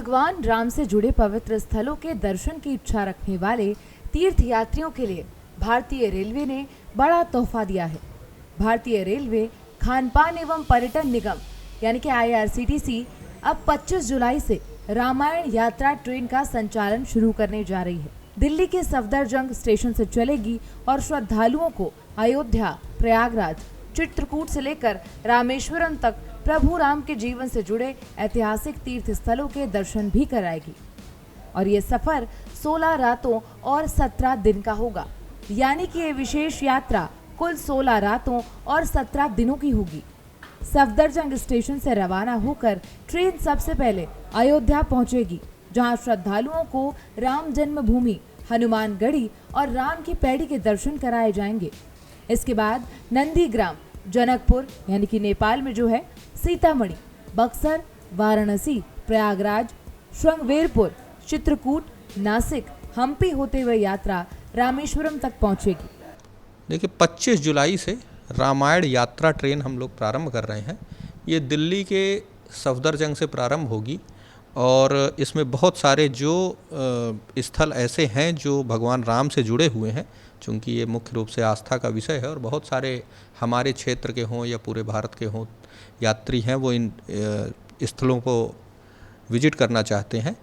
भगवान राम से जुड़े पवित्र स्थलों के दर्शन की इच्छा रखने वाले तीर्थ यात्रियों के लिए भारतीय रेलवे ने बड़ा तोहफा दिया है। भारतीय रेलवे खानपान एवं पर्यटन निगम यानी कि IRCTC अब 25 जुलाई से रामायण यात्रा ट्रेन का संचालन शुरू करने जा रही है। दिल्ली के सफदरजंग स्टेशन से चलेगी और श्रद्धालुओं को अयोध्या, प्रयागराज, चित्रकूट से लेकर रामेश्वरम तक प्रभु राम के जीवन से जुड़े ऐतिहासिक तीर्थ स्थलों के दर्शन भी कराएगी। और ये सफर 16 रातों और 17 दिन का होगा, यानी कि ये विशेष यात्रा कुल 16 रातों और 17 दिनों की होगी। सफदरजंग स्टेशन से रवाना होकर ट्रेन सबसे पहले अयोध्या पहुंचेगी, जहां श्रद्धालुओं को राम जन्मभूमि, हनुमानगढ़ी और राम की पैड़ी के दर्शन कराए जाएंगे। इसके बाद नंदीग्राम, जनकपुर यानी कि नेपाल में जो है, सीतामढ़ी, बक्सर, वाराणसी, प्रयागराज, श्रृंगवेरपुर, चित्रकूट, नासिक, हम्पी होते हुए यात्रा रामेश्वरम तक पहुंचेगी। देखिए 25 जुलाई से रामायण यात्रा ट्रेन हम लोग प्रारंभ कर रहे हैं। ये दिल्ली के सफदरजंग से प्रारंभ होगी और इसमें बहुत सारे जो स्थल ऐसे हैं जो भगवान राम से जुड़े हुए हैं, चूँकि ये मुख्य रूप से आस्था का विषय है और बहुत सारे हमारे क्षेत्र के हों या पूरे भारत के हों यात्री हैं वो इन स्थलों को विजिट करना चाहते हैं।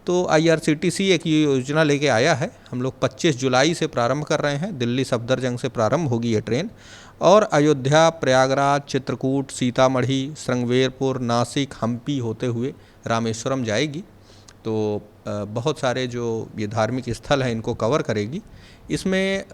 तो IRCTC एक योजना लेके आया है। हम लोग 25 जुलाई से प्रारंभ कर रहे हैं। दिल्ली सफदरजंग से प्रारंभ होगी ये ट्रेन और अयोध्या, प्रयागराज, चित्रकूट, सीतामढ़ी, श्रृंगवेरपुर, नासिक, हम्पी होते हुए रामेश्वरम जाएगी। तो बहुत सारे जो ये धार्मिक स्थल हैं इनको कवर करेगी। इसमें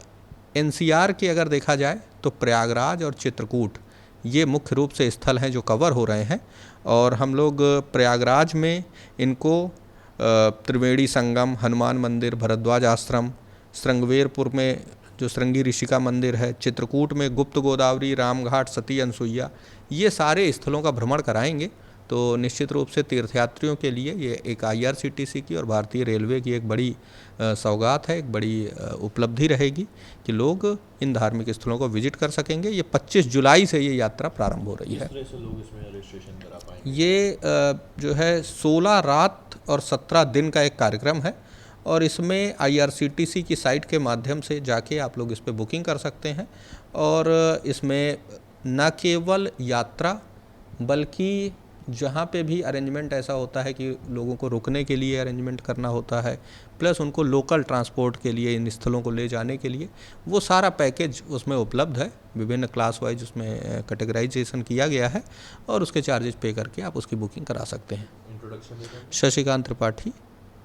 NCR के अगर देखा जाए तो प्रयागराज और चित्रकूट ये मुख्य रूप से स्थल हैं जो कवर हो रहे हैं। और हम लोग प्रयागराज में इनको त्रिवेणी संगम, हनुमान मंदिर, भरद्वाज आश्रम, श्रृंगवेरपुर में जो श्रृंगी ऋषि का मंदिर है, चित्रकूट में गुप्त गोदावरी, रामघाट, सती अनसुईया, ये सारे स्थलों का भ्रमण कराएंगे। तो निश्चित रूप से तीर्थयात्रियों के लिए ये एक IRCTC की और भारतीय रेलवे की एक बड़ी सौगात है, एक बड़ी उपलब्धि रहेगी कि लोग इन धार्मिक स्थलों को विजिट कर सकेंगे। ये 25 जुलाई से ये यात्रा प्रारंभ हो रही है। किस तरह से लोग इसमें रजिस्ट्रेशन करा पाएंगे? ये जो है 16 रात और 17 दिन का एक कार्यक्रम है और इसमें IRCTC की साइट के माध्यम से जाके आप लोग इस पर बुकिंग कर सकते हैं। और इसमें न केवल यात्रा बल्कि जहाँ पे भी अरेंजमेंट ऐसा होता है कि लोगों को रुकने के लिए अरेंजमेंट करना होता है, प्लस उनको लोकल ट्रांसपोर्ट के लिए इन स्थलों को ले जाने के लिए, वो सारा पैकेज उसमें उपलब्ध है। विभिन्न क्लास वाइज उसमें कैटेगराइजेशन किया गया है और उसके चार्जेस पे करके आप उसकी बुकिंग करा सकते हैं। Introduction Shashikant Tripathi,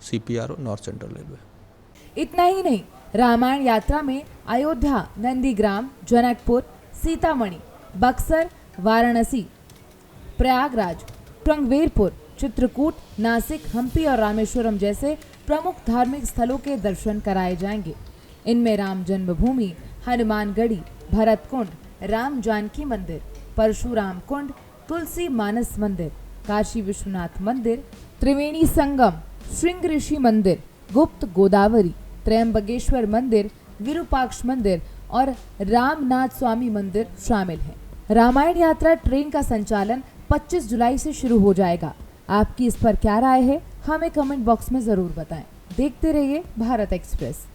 CPRO, north central railway. इतना ही नहीं, रामायण यात्रा में अयोध्या, नंदीग्राम, जनकपुर, सीतामढ़ी, बक्सर, वाराणसी, प्रयागराज, श्रृंगवेरपुर, चित्रकूट, नासिक, हम्पी और रामेश्वरम जैसे प्रमुख धार्मिक स्थलों के दर्शन कराए जाएंगे। इनमें राम जन्मभूमि, हनुमानगढ़ी, भरत कुंड, राम जानकी मंदिर, परशुराम कुंड, तुलसी मानस मंदिर, काशी विश्वनाथ मंदिर, त्रिवेणी संगम, श्रृंग ऋषि मंदिर, गुप्त गोदावरी, त्रयंबकेश्वर मंदिर, विरूपाक्ष मंदिर और रामनाथ स्वामी मंदिर शामिल हैं। रामायण यात्रा ट्रेन का संचालन 25 जुलाई से शुरू हो जाएगा। आपकी इस पर क्या राय है, हमें कमेंट बॉक्स में जरूर बताएं। देखते रहिए भारत एक्सप्रेस।